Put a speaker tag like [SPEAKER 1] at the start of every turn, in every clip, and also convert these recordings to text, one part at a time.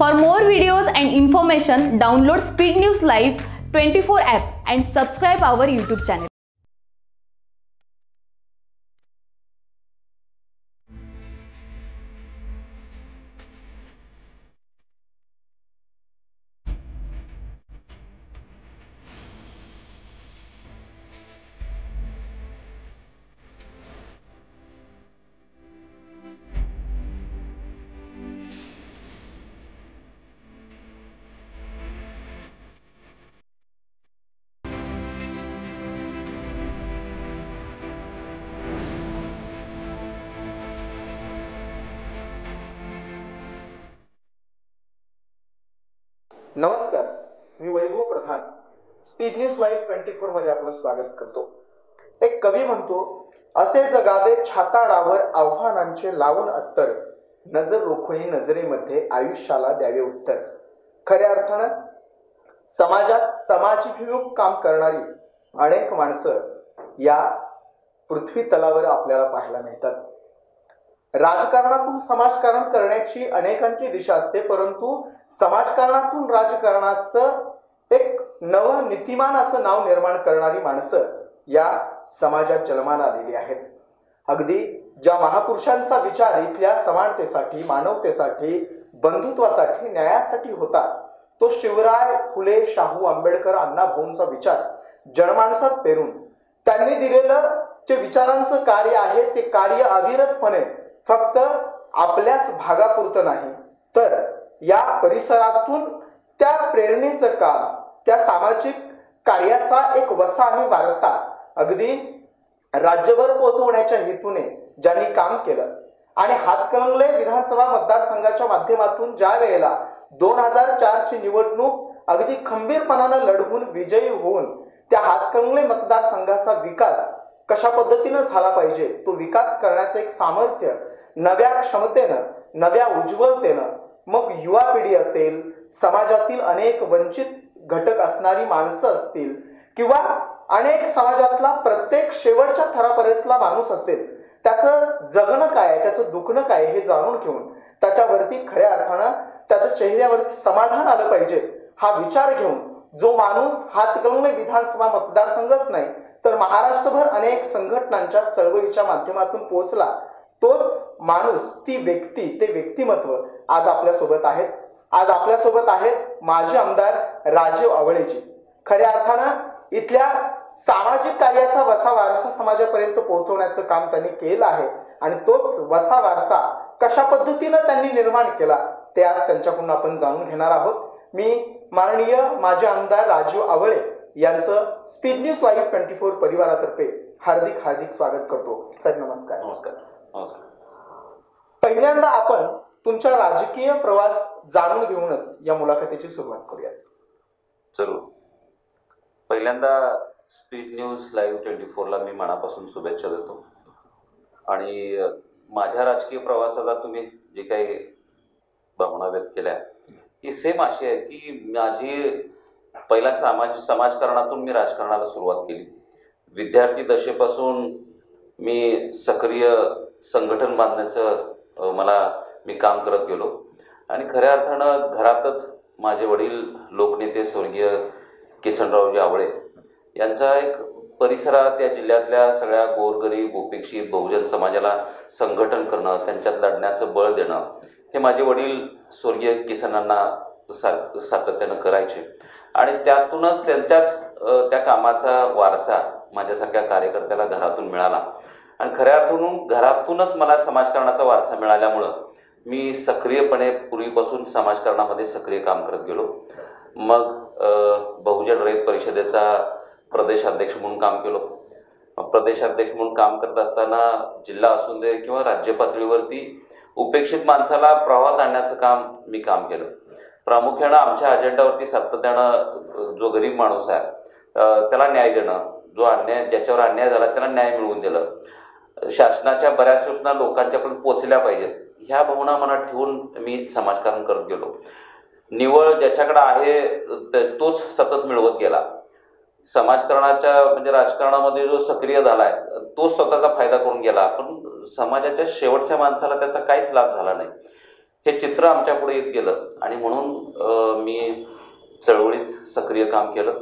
[SPEAKER 1] For more videos and information, download Speed News Live 24 app and subscribe our YouTube channel.
[SPEAKER 2] नमस्कार, मी वैभव प्रधान speed news live 24 मध्ये आपलं स्वागत करतो. एक कवी म्हणतो, असे जगावे छाताडावर आव्हानांचे लावून अत्तर, नजर रोखुनी नजरेमध्ये आयुष्याला द्यावे उत्तर. खऱ्या अर्थानं समाजात समाजाभिमुख काम करणारी अनेक माणसं या पृथ्वी तलावर आपल्याला पाहायला मिळतात. राजकारणातून समाजकारण करण्याची अनेकांची दिशा असते, परंतु समाजकारणातून राजकारणाचं एक नवं नीतिमान असं नाव निर्माण करणारी माणसं या समाजात जन्माला आलेली आहेत. अगदी ज्या महापुरुषांचा विचार इथल्या समानतेसाठी, मानवतेसाठी, बंधुत्वासाठी, न्यायासाठी होता, तो शिवराय फुले, शाहू आंबेडकर, अण्णाभाऊंचा विचार जनमानसात पेरून त्यांनी दिलेलं जे विचारांचं कार्य आहे ते कार्य अविरतपणे फक्त आपल्याच भागापुरतं नाही, तर या परिसरातून त्या प्रेरणेचं काम, त्या सामाजिक कार्याचा एक वसा आणि वारसा अगदी राज्यभर पोहोचवण्याच्या हेतूने ज्यांनी काम केलं आणि हातकणंगले विधानसभा मतदारसंघाच्या माध्यमातून ज्या वेळेला 2004 ची निवडणूक अगदी खंबीरपणानं लढवून विजयी होऊन त्या हातकणंगले मतदारसंघाचा विकास कशा पद्धतीनं झाला पाहिजे, तो विकास करण्याचं एक सामर्थ्य नव्या क्षमतेनं, नव्या उज्ज्वलतेनं, मग युवा पिढी असेल, समाजातील अनेक वंचित घटक असणारी माणसं असतील किंवा अनेक समाजातला प्रत्येक शेवटच्या थरापर्यंतला माणूस असेल, त्याचं जगणं काय, त्याचं दुखणं काय हे जाणून घेऊन त्याच्यावरती खऱ्या अर्थानं त्याच्या चेहऱ्यावरती समाधान आलं पाहिजे हा विचार घेऊन जो माणूस हातकणंगले विधानसभा मतदारसंघच नाही तर महाराष्ट्रभर अनेक संघटनांच्या चळवळीच्या माध्यमातून पोहोचला, तोच माणूस, ती व्यक्ती, ते व्यक्तिमत्व आज आपल्या सोबत आहेत. आज आपल्या सोबत आहेत माजी आमदार राजीव आवळेजी. खऱ्या अर्थानं इथल्या सामाजिक कार्याचा वसा वारसा समाजापर्यंत पोहोचवण्याचं काम त्यांनी केलं आहे आणि तोच वसा वारसा कशा पद्धतीनं त्यांनी निर्माण केला ते आज त्यांच्याकडून आपण जाणून घेणार आहोत. मी माननीय माजी आमदार राजीव आवळे यांचं स्पीड न्यूज लाईव्ह 24 परिवारातर्फे हार्दिक हार्दिक स्वागत करतो. सर नमस्कार.
[SPEAKER 3] नमस्कार.
[SPEAKER 2] पहिल्यांदा आपण तुमचा राजकीय प्रवास जाणून घेऊनच या मुलाखतीची सुरुवात करूयात.
[SPEAKER 3] जरूर. पहिल्यांदा स्पीड न्यूज लाईव्ह 24 ला मी मनापासून शुभेच्छा देतो आणि माझ्या राजकीय प्रवासाला तुम्ही जे काही भावना व्यक्त केल्या ही सेम अशी आहे की माझी पहिला समाजकारणातून मी राजकारणाला सुरुवात केली. विद्यार्थी दशेपासून मी सक्रिय संघटन बांधण्याचं मी काम करत गेलो आणि खऱ्या अर्थानं घरातच माझे वडील लोकनेते स्वर्गीय किसनरावजी आवळे यांचा एक परिसरात या जिल्ह्यातल्या सगळ्या गोरगरीब, उपेक्षित, बहुजन समाजाला संघटन करणं, त्यांच्यात लढण्याचं बळ देणं हे माझे वडील स्वर्गीय किसनांना सातत्यानं करायचे आणि त्यातूनच त्यांच्याच त्या कामाचा वारसा माझ्यासारख्या कार्यकर्त्याला घरातून मिळाला आणि खऱ्या अर्थानं घरातूनच मला समाजकारणाचा वारसा मिळाल्यामुळं मी सक्रियपणे पूर्वीपासून समाजकारणामध्ये सक्रिय काम करत गेलो. मग बहुजन रयत परिषदेचा प्रदेशाध्यक्ष म्हणून काम केलो. प्रदेशाध्यक्ष म्हणून काम करत असताना जिल्हा असू दे किंवा राज्य पातळीवरती उपेक्षित माणसाला प्रवाहात आणण्याचं काम मी काम केलं. प्रामुख्यानं आमच्या अजेंडावरती सातत्यानं जो गरीब माणूस आहे त्याला न्याय देणं, ज्याच्यावर अन्याय झाला त्याला न्याय मिळवून दिलं, शासनाच्या बऱ्याच योजना लोकांच्यापर्यंत पोहोचल्या पाहिजेत ह्या भावना मनात ठेवून मी समाजकारण करत गेलो. निवळ ज्याच्याकडे आहे तोच सतत मिळवत गेला. समाजकारणाच्या म्हणजे राजकारणामध्ये जो सक्रिय झालाय तोच स्वतःचा फायदा करून गेला, पण समाजाच्या शेवटच्या माणसाला त्याचा काहीच लाभ झाला नाही. हे चित्र आमच्या पुढे येत गेलं आणि म्हणून मी चळवळीत सक्रिय काम केलं.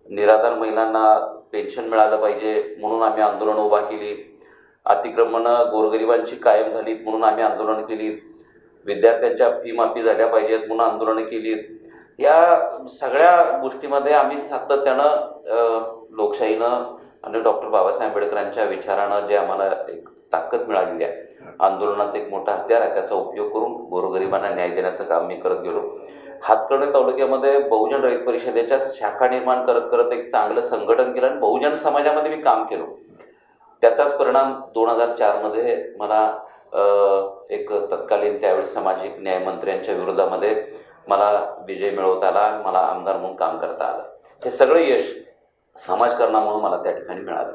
[SPEAKER 3] निराधार महिलांना पेन्शन मिळालं पाहिजे म्हणून आम्ही आंदोलन उभा केली. अतिक्रमणं गोरगरिबांची कायम झालीत म्हणून आम्ही आंदोलन केली. विद्यार्थ्यांच्या फी माफी झाल्या पाहिजेत म्हणून आंदोलनं केली. या सगळ्या गोष्टीमध्ये आम्ही सातत्यानं लोकशाहीनं आणि डॉक्टर बाबासाहेब आंबेडकरांच्या विचारानं जे आम्हाला एक ताकद मिळालेली आहे, आंदोलनाचं एक मोठा हत्यार आहे, त्याचा उपयोग करून गोरगरिबांना न्याय देण्याचं काम मी करत गेलो. हातकर्णी तालुक्यामध्ये बहुजन रयत परिषदेच्या शाखा निर्माण करत करत एक चांगलं संघटन केलं आणि बहुजन समाजामध्ये मी काम केलो. त्याचाच परिणाम 2004 मध्ये मला एक तत्कालीन त्यावेळी सामाजिक न्याय मंत्र्यांच्या विरोधामध्ये मला विजय मिळवता आला आणि मला आमदार म्हणून काम करता आलं. हे सगळं यश समाजकारणामुळे मला त्या ठिकाणी मिळालं.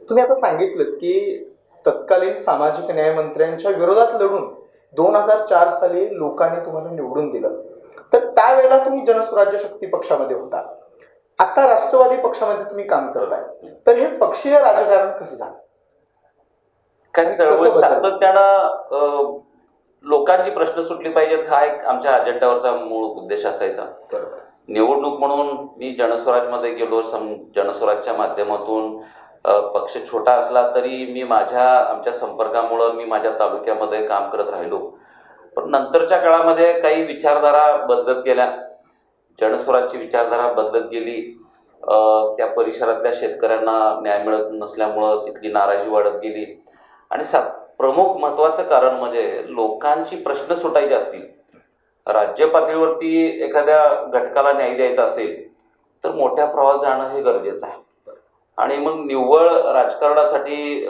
[SPEAKER 2] तुम्ही आता सांगितलं की तत्कालीन सामाजिक न्याय मंत्र्यांच्या विरोधात लढून 2004 साली लोकांनी तुम्हाला निवडून दिलं. तर त्यावेळेला तुम्ही जनस्वराज्य शक्ती पक्षामध्ये होता. आता राष्ट्रवादी पक्षामध्ये तुम्ही काम करताय. तर हे पक्षीय राजकारण कसं झालं?
[SPEAKER 3] काही चळवळ सातत्यानं लोकांची प्रश्न सुटली पाहिजेत हा एक आमच्या अजेंड्यावरचा मूळ उद्देश असायचा. निवडणूक म्हणून मी जनस्वराजमध्ये गेलो. जनस्वराजच्या माध्यमातून पक्ष छोटा असला तरी मी आमच्या संपर्कामुळं मी माझ्या तालुक्यामध्ये काम करत राहिलो. पण नंतरच्या काळामध्ये काही विचारधारा बदलत गेल्या. जनस्वराजची विचारधारा बदलत गेली. त्या परिसरातल्या शेतकऱ्यांना न्याय मिळत नसल्यामुळं तिथली नाराजी वाढत गेली. आणि प्रमुख महत्वाचं कारण म्हणजे लोकांची प्रश्न सुटायचे असतील, राज्य पातळीवरती एखाद्या घटकाला न्याय द्यायचा असेल तर मोठ्या प्रवाहात जाणं हे गरजेचं आहे. आणि मग निव्वळ राजकारणासाठी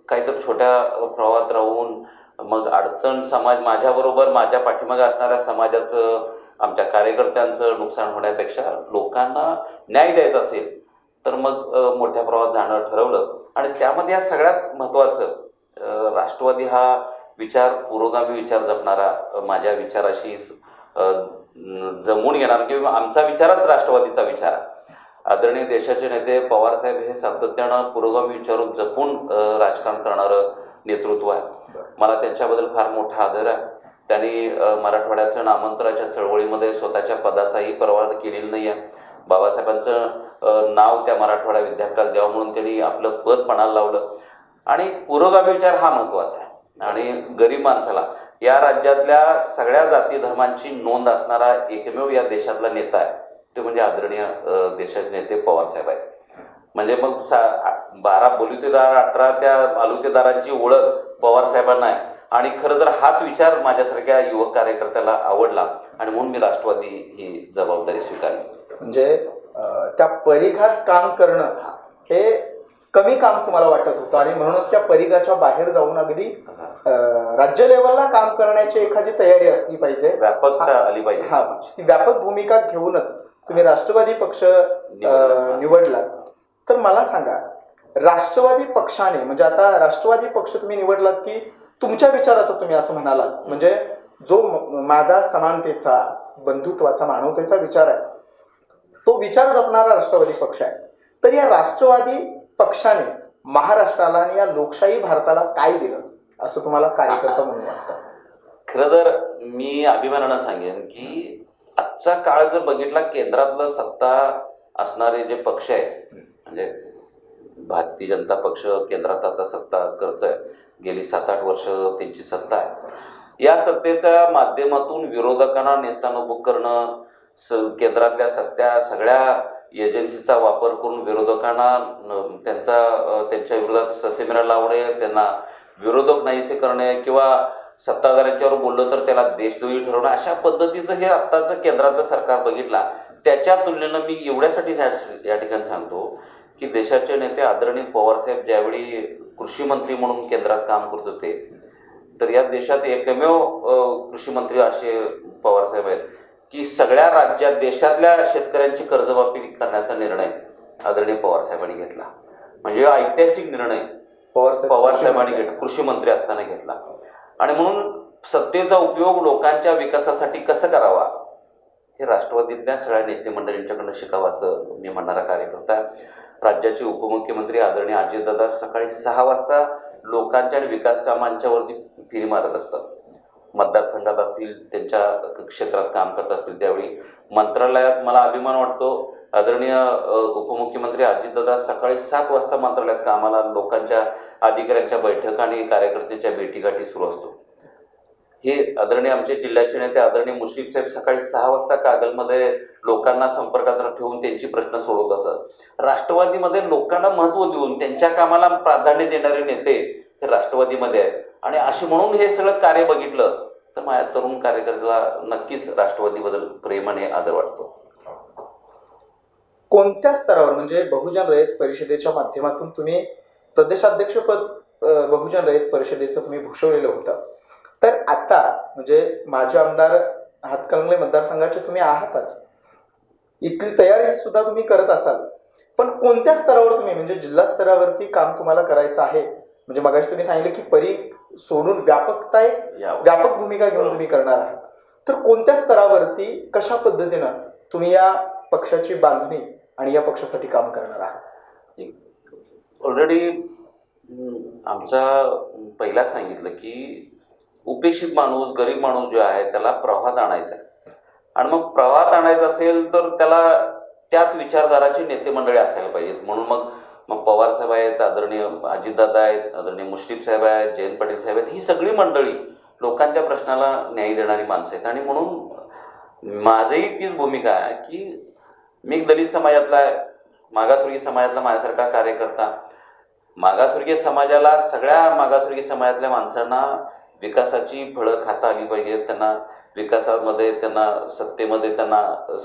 [SPEAKER 3] काहीतरी छोट्या प्रवाहात राहून मग अडचण समाज माझ्याबरोबर माझ्या पाठीमागे असणाऱ्या समाजाचं आमच्या कार्यकर्त्यांचं नुकसान होण्यापेक्षा लोकांना न्याय द्यायचा असेल तर मग मोठ्या प्रवाहात जाणं ठरवलं. आणि त्यामध्ये या सगळ्यात महत्वाचं राष्ट्रवादी हा विचार पुरोगामी विचार जपणारा, माझ्या विचाराशी जमवून घेणार किंवा आमचा विचारच राष्ट्रवादीचा विचार. आदरणीय देशाचे नेते पवारसाहेब हे सातत्यानं पुरोगामी विचारून जपून राजकारण करणारं नेतृत्व आहे. मला त्यांच्याबद्दल फार मोठा आदर आहे. त्यांनी मराठवाड्याच्या नामांतराच्या चळवळीमध्ये स्वतःच्या पदाचाही परवा केलेला नाही आहे. बाबासाहेबांचं नाव त्या मराठवाडा विद्यापीठाला द्यावं म्हणून त्यांनी आपलं पद पणाला लावलं. आणि पुरोगामी विचार हा महत्वाचा आहे. आणि गरीब माणसाला या राज्यातल्या सगळ्या जाती धर्मांची नोंद असणारा एकमेव या देशातला नेता आहे ते म्हणजे आदरणीय देशाचे नेते पवारसाहेब आहेत. म्हणजे मग 12 बलुतेदार 18 त्या बलुतेदारांची ओळख पवारसाहेबांना आहे. आणि खरं तर हाच विचार माझ्यासारख्या युवक कार्यकर्त्याला आवडला आणि म्हणून मी राष्ट्रवादी ही जबाबदारी स्वीकारली.
[SPEAKER 2] म्हणजे त्या परिघात काम करणं हे कमी काम तुम्हाला वाटत होतं आणि म्हणून त्या परिघाच्या बाहेर जाऊन अगदी राज्य लेवलला काम करण्याची एखादी तयारी असली पाहिजे,
[SPEAKER 3] व्यापकता आली पाहिजे.
[SPEAKER 2] हा, ती व्यापक भूमिका घेऊनच तुम्ही राष्ट्रवादी पक्ष निवडला. तर मला सांगा, राष्ट्रवादी पक्षाने म्हणजे आता राष्ट्रवादी पक्ष तुम्ही निवडलात की तुमच्या विचाराचा तुम्ही असं म्हणालात, म्हणजे जो माझा समानतेचा, बंधुत्वाचा, मानवतेचा विचार आहे तो विचार जपणारा राष्ट्रवादी पक्ष आहे. तर या राष्ट्रवादी पक्षाने महाराष्ट्राला आणि या लोकशाही भारताला काय दिलं असं तुम्हाला कार्यकर्ता म्हणून वाटतं?
[SPEAKER 3] खरं तर मी अभिमानानं सांगेन की आजचा काळ जर बघितला, केंद्रातलं सत्ता असणारे जे पक्ष आहेत म्हणजे भारतीय जनता पक्ष केंद्रात आता सत्ता करतोय, गेली 7-8 वर्ष त्यांची सत्ता आहे. या सत्तेच्या माध्यमातून विरोधकांना नेस्तानाबूत करणं, केंद्रातल्या सगळ्या एजन्सीचा वापर करून विरोधकांना त्यांच्या विरोधात ससेमिरा लावणे, त्यांना विरोधक नाहीसे करणे किंवा सत्ताधाऱ्यांच्यावर बोललं तर त्याला देशद्रोही ठरवणं, अशा पद्धतीचं हे आत्ताचं केंद्राचं सरकार बघितला. त्याच्या तुलनेनं मी एवढ्यासाठी या ठिकाणी सांगतो की देशाचे नेते आदरणीय पवारसाहेब ज्यावेळी कृषी मंत्री म्हणून केंद्रात काम करत होते, तर या देशात एकमेव कृषी मंत्री असे पवारसाहेब आहेत की सगळ्या राज्यात देशातल्या शेतकऱ्यांची कर्जमाफी करण्याचा निर्णय आदरणीय पवारसाहेबांनी घेतला. म्हणजे ऐतिहासिक निर्णय पवारसाहेबांनी घेतला, कृषी मंत्री असताना घेतला. आणि म्हणून सत्तेचा उपयोग लोकांच्या विकासासाठी कसं करावा हे राष्ट्रवादीतल्या सगळ्या नेते मंडळींच्याकडनं शिकावं असं मी म्हणणारा कार्यकर्ता. राज्याचे उपमुख्यमंत्री आदरणीय अजितदादा सकाळी 6 वाजता लोकांच्या आणि विकास कामांच्या वरती फेरी मारत असतात. मतदारसंघात असतील, त्यांच्या क्षेत्रात काम करत असतील, त्यावेळी मंत्रालयात मला अभिमान वाटतो. आदरणीय उपमुख्यमंत्री अजितदादा सकाळी 7 वाजता मंत्रालयात कामाला, लोकांच्या अधिकाऱ्यांच्या बैठक आणि कार्यकर्त्यांच्या भेटीगाठी सुरू असतो. हे आदरणीय आमचे जिल्ह्याचे नेते आदरणीय मुश्रीफ साहेब सकाळी 6 वाजता कागलमध्ये लोकांना संपर्कात ठेवून त्यांची प्रश्न सोडवत असतात. राष्ट्रवादीमध्ये लोकांना महत्व देऊन त्यांच्या कामाला प्राधान्य देणारे नेते हे राष्ट्रवादीमध्ये आहेत. आणि अशी म्हणून हे सगळं कार्य बघितलं तर माझ्या तरुण कार्यकर्त्याला नक्कीच राष्ट्रवादीबद्दल प्रेम आणि आदर वाटतो.
[SPEAKER 2] कोणत्या स्तरावर म्हणजे बहुजन रयत परिषदेच्या माध्यमातून तुम्ही प्रदेशाध्यक्षपद बहुजन रयत परिषदेचं तुम्ही भूषवलेलं होतं, तर आता म्हणजे माजी आमदार हातकणंगले मतदारसंघाचे तुम्ही आहातच, इथली तयारी सुद्धा तुम्ही करत असाल, पण कोणत्या स्तरावर तुम्ही म्हणजे जिल्हा स्तरावरती काम तुम्हाला करायचं आहे? म्हणजे मगाशी तुम्ही सांगितलं की परी सोडून व्यापक भूमिका घेऊन तुम्ही करणार आहात, तर कोणत्या स्तरावरती कशा पद्धतीनं तुम्ही या पक्षाची बांधणी आणि या पक्षासाठी काम करणार आहात?
[SPEAKER 3] ऑलरेडी आमचा पहिला सांगितलं की उपेक्षित माणूस, गरीब माणूस जो आहे त्याला प्रवाहात आणायचा आहे. आणि मग प्रवाहात आणायचं असेल तर त्याला त्याच विचारधाराचे नेते मंडळी असायला पाहिजेत. म्हणून मग पवार साहेब आहेत, आदरणीय अजितदादा आहेत, आदरणीय मुश्रीफ साहेब आहेत, जयंत पाटील साहेब आहेत, ही सगळी मंडळी लोकांच्या प्रश्नाला न्याय देणारी माणसं आहेत. आणि म्हणून माझीही तीच भूमिका आहे की मी दलित समाजातला, मागासवर्गीय समाजातला माझ्यासारखा कार्यकर्ता, मागासवर्गीय समाजाला, सगळ्या मागासवर्गीय समाजातल्या माणसांना विकासाची फळं खाता आली पाहिजेत, त्यांना विकासामध्ये, त्यांना सत्तेमध्ये त्यांना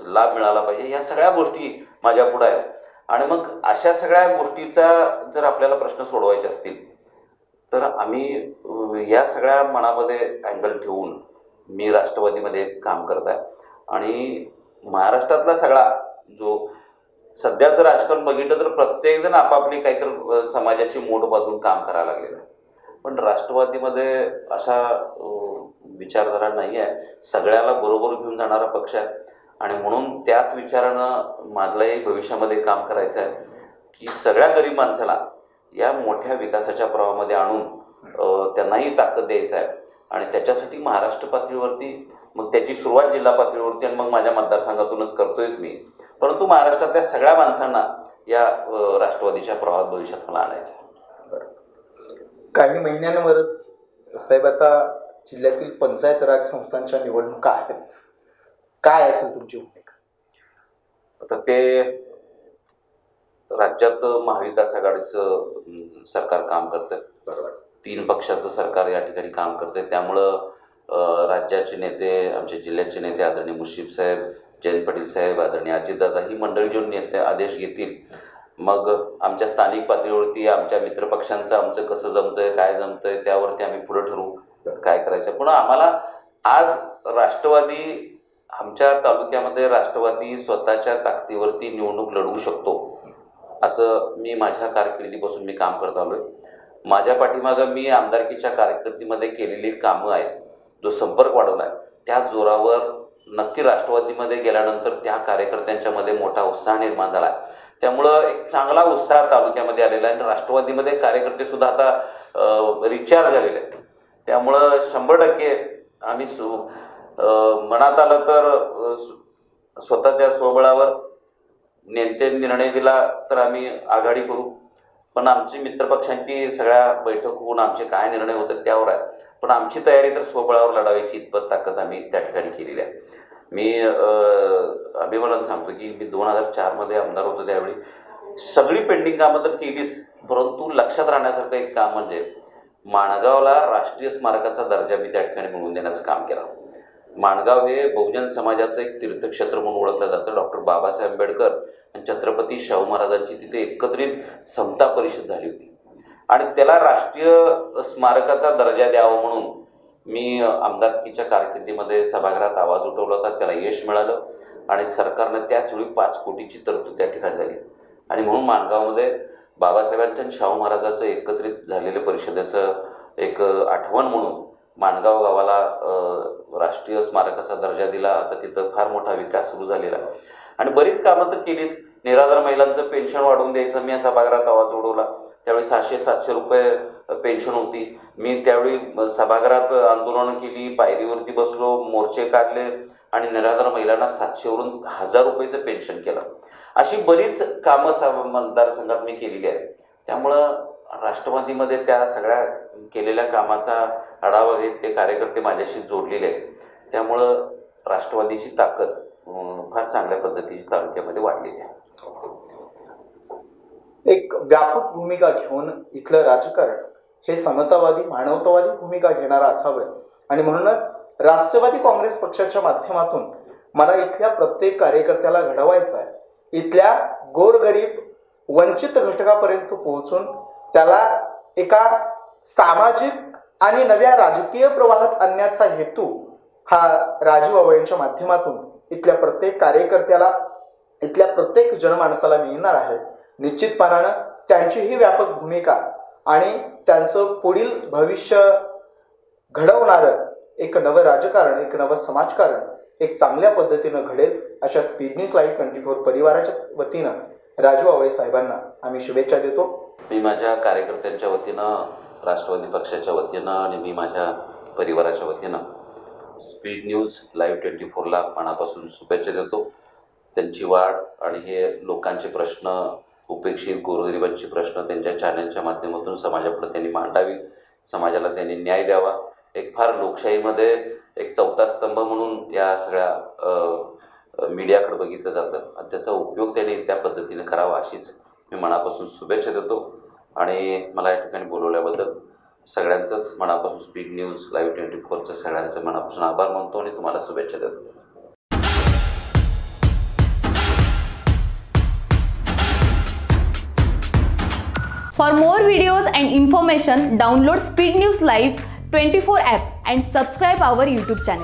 [SPEAKER 3] लाभ मिळाला पाहिजे, या सगळ्या गोष्टी माझ्या पुढे आहेत. आणि मग अशा सगळ्या गोष्टीचा जर आपल्याला प्रश्न सोडवायचे असतील तर आम्ही या सगळ्या मनामध्ये अँगल ठेवून मी राष्ट्रवादीमध्ये काम करत आहे. आणि महाराष्ट्रातला सगळा जो सध्याचं राजकारण बघितलं तर प्रत्येकजण आपापली काहीतरी समाजाची मोठ बांधून काम करायला लागलेलं आहे. पण राष्ट्रवादीमध्ये अशा विचारधारा नाही आहे. सगळ्याला बरोबर घेऊन जाणारा पक्ष आहे. आणि म्हणून त्याच विचारानं माझलाही भविष्यामध्ये काम करायचं आहे की सगळ्या गरीब माणसाला या मोठ्या विकासाच्या प्रवाहामध्ये आणून त्यांनाही ताकद द्यायचं आहे. आणि त्याच्यासाठी महाराष्ट्र पातळीवरती, मग त्याची सुरुवात जिल्हा पातळीवरती आणि मग माझ्या मतदारसंघातूनच करतोयच मी, परंतु महाराष्ट्रातल्या सगळ्या माणसांना या राष्ट्रवादीच्या प्रवाहात भविष्यात मला आणायचं आहे.
[SPEAKER 2] काही महिन्यांवरच साहेब आता जिल्ह्यातील पंचायत राज संस्थांच्या निवडणुका आहेत, काय असेल तुमची भूमिका?
[SPEAKER 3] आता ते राज्यात महाविकास आघाडीचं सरकार काम करतंय, बरोबर, 3 पक्षाचं सरकार या ठिकाणी काम करतंय. त्यामुळं राज्याचे नेते, आमचे जिल्ह्याचे नेते आदरणीय मुश्रीफ साहेब, जयंत पाटील साहेब, आदरणीय अजितदादा ही मंडळी जे नेते आदेश घेतील, मग आमच्या स्थानिक पातळीवरती आमच्या मित्रपक्षांचं आमचं कसं जमतंय, काय जमतंय, त्यावरती आम्ही पुढे ठरवू काय करायचं. पण आम्हाला आज राष्ट्रवादी, आमच्या तालुक्यामध्ये राष्ट्रवादी स्वतःच्या ताकदीवरती निवडणूक लढवू शकतो असं मी माझ्या कारकिर्दीपासून मी काम करत आलोय. माझ्या पाठीमागं मी आमदारकीच्या कारकिर्दीमध्ये केलेली कामं आहेत, जो संपर्क वाढवलाय, त्या जोरावर नक्की राष्ट्रवादीमध्ये गेल्यानंतर त्या कार्यकर्त्यांच्या मध्ये मोठा उत्साह निर्माण झाला. त्यामुळं एक चांगला उत्साह तालुक्यामध्ये आलेला आहे. आणि राष्ट्रवादीमध्ये कार्यकर्ते सुद्धा आता रिचार्ज झालेले आहेत. त्यामुळं 100% आम्ही मनात आलं तर स्वतःच्या स्वबळावर नेते निर्णय दिला तर आम्ही आघाडी करू. पण आमची मित्रपक्षांची सगळ्या बैठक होऊन आमचे काय निर्णय होतात त्यावर आहे. पण आमची तयारी तर स्वबळावर लढावायची इतपत ताकद आम्ही त्या ठिकाणी केलेली आहे. मी अभिमानानं सांगतो की मी 2004 मध्ये आमदार होतो, त्यावेळी सगळी पेंडिंग कामं तर केलीच, परंतु लक्षात राहण्यासारखं एक काम म्हणजे माणगावला राष्ट्रीय स्मारकाचा दर्जा मी त्या ठिकाणी मिळवून देण्याचं काम केलं. माणगाव हे बहुजन समाजाचं एक तीर्थक्षेत्र म्हणून ओळखलं जातं. डॉक्टर बाबासाहेब आंबेडकर आणि छत्रपती शाहू महाराजांची तिथे एकत्रित समता परिषद झाली होती आणि त्याला राष्ट्रीय स्मारकाचा दर्जा द्यावा म्हणून मी आमदारकीच्या कारकिर्दीमध्ये सभागृहात आवाज उठवला होता. त्याला यश मिळालं आणि सरकारनं त्याच वेळी 5 कोटीची तरतूद त्या ठिकाणी झाली. आणि म्हणून माणगावमध्ये बाबासाहेबांच्या आणि शाहू महाराजांचं एकत्रित झालेल्या परिषदेचं एक आठवण म्हणून माणगाव गावाला राष्ट्रीय स्मारकाचा दर्जा दिला. आता तिथं फार मोठा विकास सुरू झालेला आणि बरीच कामं तर केलीच. निराधार महिलांचं पेन्शन वाढवून द्यायचं मी सभागृहात आवाज उडवला. त्यावेळी 600-700 रुपये पेन्शन होती. मी त्यावेळी सभागृहात आंदोलनं केली, पायरीवरती बसलो, मोर्चे काढले आणि निराधार महिलांना 700 वरून 1000 रुपयाचं पेन्शन केलं. अशी बरीच कामं मतदारसंघात मी केलेली आहेत. त्यामुळं राष्ट्रवादीमध्ये त्या सगळ्या केलेल्या कामाचा आढावा घेत ते कार्यकर्ते माझ्याशी जोडलेले आहेत. त्यामुळं राष्ट्रवादीची ताकद फार चांगल्या पद्धतीची तालुक्यामध्ये वाढलेली आहे.
[SPEAKER 2] एक व्यापक भूमिका घेऊन इथलं राजकारण हे समतावादी मानवतावादी भूमिका घेणारं असावं आणि म्हणूनच राष्ट्रवादी काँग्रेस पक्षाच्या माध्यमातून मला इथल्या प्रत्येक कार्यकर्त्याला घडवायचं आहे. इथल्या गोरगरीब वंचित घटकापर्यंत पोहोचून त्याला एका सामाजिक आणि नव्या राजकीय प्रवाहात आणण्याचा हेतू हा राजू आवळेंच्या माध्यमातून इथल्या प्रत्येक कार्यकर्त्याला इथल्या प्रत्येक जनमानसाला मिळणार आहे. निश्चितपणानं त्यांची ही व्यापक भूमिका आणि त्यांचं पुढील भविष्य घडवणारं एक नवं राजकारण, एक नवं समाजकारण एक चांगल्या पद्धतीनं घडेल अशा स्पीड न्यूज लाईव्ह 24 परिवाराच्या वतीनं राजू आवळे साहेबांना आम्ही शुभेच्छा देतो.
[SPEAKER 3] मी माझ्या कार्यकर्त्यांच्या वतीनं, राष्ट्रवादी पक्षाच्या वतीनं आणि मी माझ्या परिवाराच्या वतीनं स्पीड न्यूज लाईव्ह 24ला मनापासून शुभेच्छा देतो. त्यांची वाढ आणि हे लोकांचे प्रश्न, उपेक्षित गोरगरिबांचे प्रश्न त्यांच्या चॅनलच्या माध्यमातून समाजापुढे त्यांनी मांडावी, समाजाला त्यांनी न्याय द्यावा. एक फार लोकशाहीमध्ये एक चौथा स्तंभ म्हणून या सगळ्या मीडियाकडे बघितलं जातं आणि त्याचा उपयोग त्यांनी त्या पद्धतीने करावा अशीच मी मनापासून शुभेच्छा देतो. आणि मला या ठिकाणी बोलवल्याबद्दल सगळ्यांचंच मनापासून स्पीड न्यूज लाईव्ह 24चं सगळ्यांचं मनापासून आभार मानतो आणि तुम्हाला शुभेच्छा देतो.
[SPEAKER 1] For more videos and information, download Speed News Live 24 app and subscribe our YouTube channel.